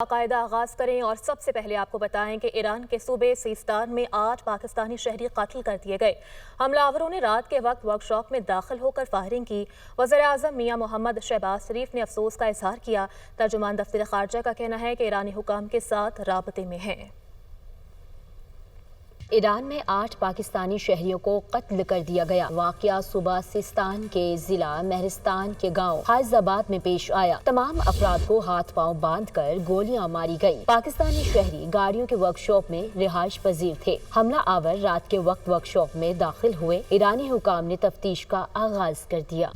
باقاعدہ آغاز کریں اور سب سے پہلے آپ کو بتائیں کہ ایران کے صوبے سیستان میں 8 پاکستانی شہری قتل کر دیے گئے۔ حملہ آوروں نے رات کے وقت ورک شاپ میں داخل ہو کر فائرنگ کی۔ وزیر اعظم میاں محمد شہباز شریف نے افسوس کا اظہار کیا۔ ترجمان دفتر خارجہ کا کہنا ہے کہ ایرانی حکام کے ساتھ رابطے میں ہیں۔ ایران میں 8 پاکستانی شہریوں کو قتل کر دیا گیا۔ واقعہ صوبہ سیستان کے ضلع مہرستان کے گاؤں حائز آباد میں پیش آیا۔ تمام افراد کو ہاتھ پاؤں باندھ کر گولیاں ماری گئی۔ پاکستانی شہری گاڑیوں کے ورک شاپ میں رہائش پذیر تھے۔ حملہ آور رات کے وقت ورک شاپ میں داخل ہوئے۔ ایرانی حکام نے تفتیش کا آغاز کر دیا۔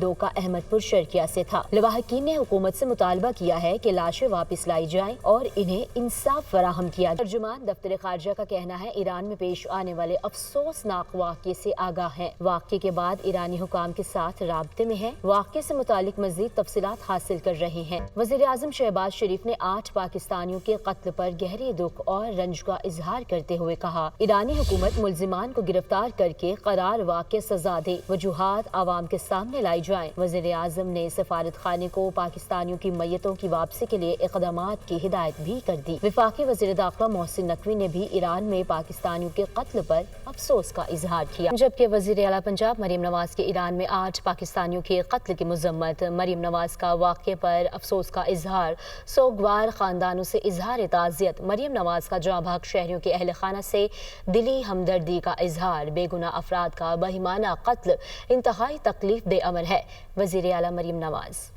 دھوکہ احمد پور شرقیہ سے تھا۔ لواحقین نے حکومت سے مطالبہ کیا ہے کہ لاشیں واپس لائی جائیں اور انہیں انصاف فراہم کیا جائے۔ ترجمان دفتر خارجہ کا کہنا ہے ایران میں پیش آنے والے افسوسناک واقعے سے آگاہ ہیں۔ واقعے کے بعد ایرانی حکام کے ساتھ رابطے میں ہیں۔ واقعے سے متعلق مزید تفصیلات حاصل کر رہے ہیں۔ وزیر اعظم شہباز شریف نے 8 پاکستانیوں کے قتل پر گہرے دکھ اور رنج کا اظہار کرتے ہوئے کہا ایرانی حکومت ملزمان کو گرفتار کر کے قرار واقع سزا دے، وجوہات عوام کے سامنے لائی جائیں۔ وزیر اعظم نے سفارت خانے کو پاکستانیوں کی میتوں کی واپسی کے لیے اقدامات کی ہدایت بھی کر دی۔ وفاقی وزیر داخلہ محسن نقوی نے بھی ایران میں پاکستانیوں کے قتل پر افسوس کا اظہار کیا، جبکہ وزیر اعلیٰ پنجاب مریم نواز کے ایران میں 8 پاکستانیوں کے قتل کی مذمت۔ مریم نواز کا واقعے پر افسوس کا اظہار، سوگوار خاندانوں سے اظہار تعزیت۔ مریم نواز کا جاں بحق شہریوں کے اہل خانہ سے دلی ہمدردی کا اظہار۔ بے گناہ افراد کا بہیمانہ قتل انتہائی تکلیف دہ امر ہے۔ وزیر اعلیٰ مریم نواز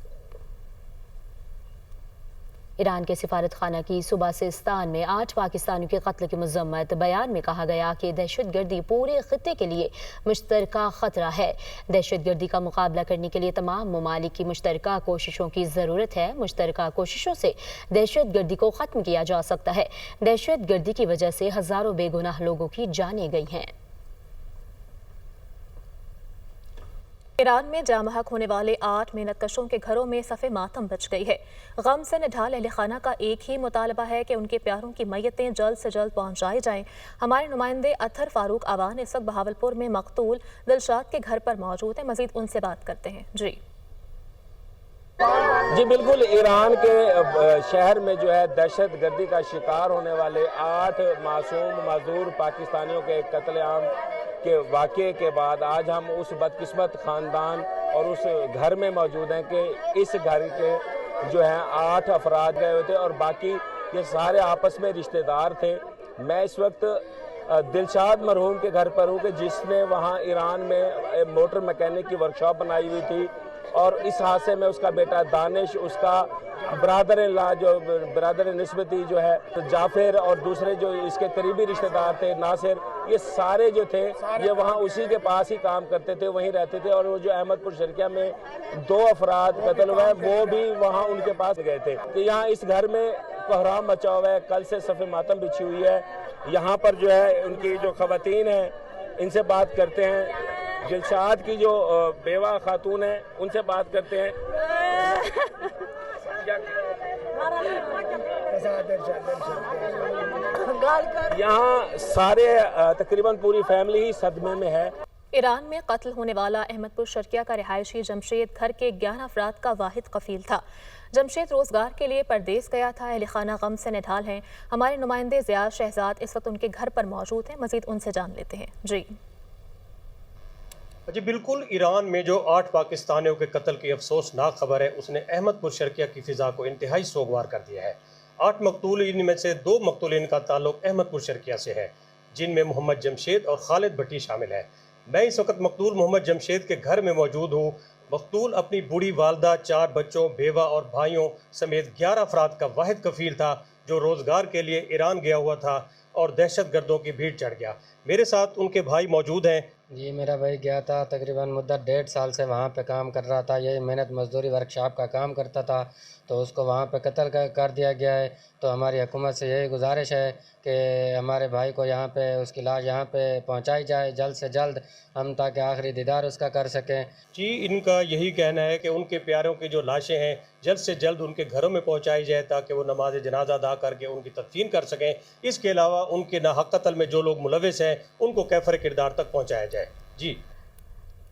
ایران کے سفارت خانہ کی صوبہ سیستان میں 8 پاکستانیوں کے قتل کی مذمت۔ بیان میں کہا گیا کہ دہشت گردی پورے خطے کے لیے مشترکہ خطرہ ہے۔ دہشت گردی کا مقابلہ کرنے کے لیے تمام ممالک کی مشترکہ کوششوں کی ضرورت ہے۔ مشترکہ کوششوں سے دہشت گردی کو ختم کیا جا سکتا ہے۔ دہشت گردی کی وجہ سے ہزاروں بے گناہ لوگوں کی جانیں گئی ہیں۔ ایران میں جاں بحق ہونے والے 8 محنت کشوں کے گھروں میں صف ماتم بچ گئی ہے۔ غم سے نڈھال اہل خانہ کا ایک ہی مطالبہ ہے کہ ان کے پیاروں کی میتیں جلد سے جلد پہنچائی جائیں۔ ہمارے نمائندے اطہر فاروق آوان اس وقت بہاولپور میں مقتول دلشاد کے گھر پر موجود ہیں۔ مزید ان سے بات کرتے ہیں۔ جی بالکل، ایران کے شہر میں جو ہے دہشت گردی کا شکار ہونے والے 8 معصوم معذور پاکستانیوں کے قتل عام کے واقعے کے بعد آج ہم اس بدقسمت خاندان اور اس گھر میں موجود ہیں کہ اس گھر کے جو ہیں 8 افراد گئے ہوئے تھے اور باقی یہ سارے آپس میں رشتہ دار تھے۔ میں اس وقت دلشاد مرحوم کے گھر پر ہوں کہ جس نے وہاں ایران میں موٹر میکینک کی ورکشاپ بنائی ہوئی تھی اور اس حادثے میں اس کا بیٹا دانش، اس کا برادر نسبتی جو ہے جعفر اور دوسرے جو اس کے قریبی رشتہ دار تھے ناصر، یہ سارے جو تھے یہ وہاں اسی کے پاس ہی کام کرتے تھے، وہیں رہتے تھے۔ اور وہ جو احمد پور شرقیہ میں 2 افراد قتل ہوئے وہ بھی وہاں ان کے پاس گئے تھے۔ کہ یہاں اس گھر میں کوہرام مچا ہوا ہے، کل سے صف ماتم بچھی ہوئی ہے۔ یہاں پر جو ہے ان کی جو خواتین ہیں ان سے بات کرتے ہیں۔ دلشاد کی جو بیوہ خاتون ہیں ان سے بات کرتے ہیں۔ یہاں سارے تقریباً پوری فیملی ہی صدمے میں ہے۔ ایران میں قتل ہونے والا احمد پور شرقیہ کا رہائشی جمشید گھر کے 11 افراد کا واحد کفیل تھا۔ جمشید روزگار کے لیے پردیس گیا تھا۔ اہل خانہ غم سے نڈھال ہیں۔ ہمارے نمائندے زیاد شہزاد اس وقت ان کے گھر پر موجود ہیں۔ مزید ان سے جان لیتے ہیں۔ جی بالکل، ایران میں جو 8 پاکستانیوں کے قتل کی افسوسناک خبر ہے اس نے احمد پور شرقیہ کی فضا کو انتہائی سوگوار کر دیا ہے۔ 8 مقتولین میں سے 2 مقتولین کا تعلق احمد پور شرقیہ سے ہے، جن میں محمد جمشید اور خالد بھٹی شامل ہیں۔ میں اس وقت مقتول محمد جمشید کے گھر میں موجود ہوں۔ مقتول اپنی بوڑھی والدہ، 4 بچوں، بیوہ اور بھائیوں سمیت 11 افراد کا واحد کفیل تھا جو روزگار کے لیے ایران گیا ہوا تھا اور دہشت گردوں کی بھیڑ چڑھ گیا۔ میرے ساتھ ان کے بھائی موجود ہیں۔ جی میرا بھائی گیا تھا، تقریباً مدت 1.5 سال سے وہاں پہ کام کر رہا تھا۔ یہ محنت مزدوری ورکشاپ کا کام کرتا تھا، تو اس کو وہاں پہ قتل کر دیا گیا ہے۔ تو ہماری حکومت سے یہی گزارش ہے کہ ہمارے بھائی کو یہاں پہ اس کی لاش یہاں پہ پہنچائی جائے جلد سے جلد، ہم تاکہ آخری دیدار اس کا کر سکیں۔ جی ان کا یہی کہنا ہے کہ ان کے پیاروں کی جو لاشیں ہیں جلد سے جلد ان کے گھروں میں پہنچائی جائے تاکہ وہ نماز جنازہ ادا کر کے ان کی تدفین کر سکیں۔ اس کے علاوہ ان کے ناحق قتل میں جو لوگ ملوث ہیں ان کو کیفر کردار تک پہنچایا جائے۔ جی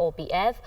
OPF,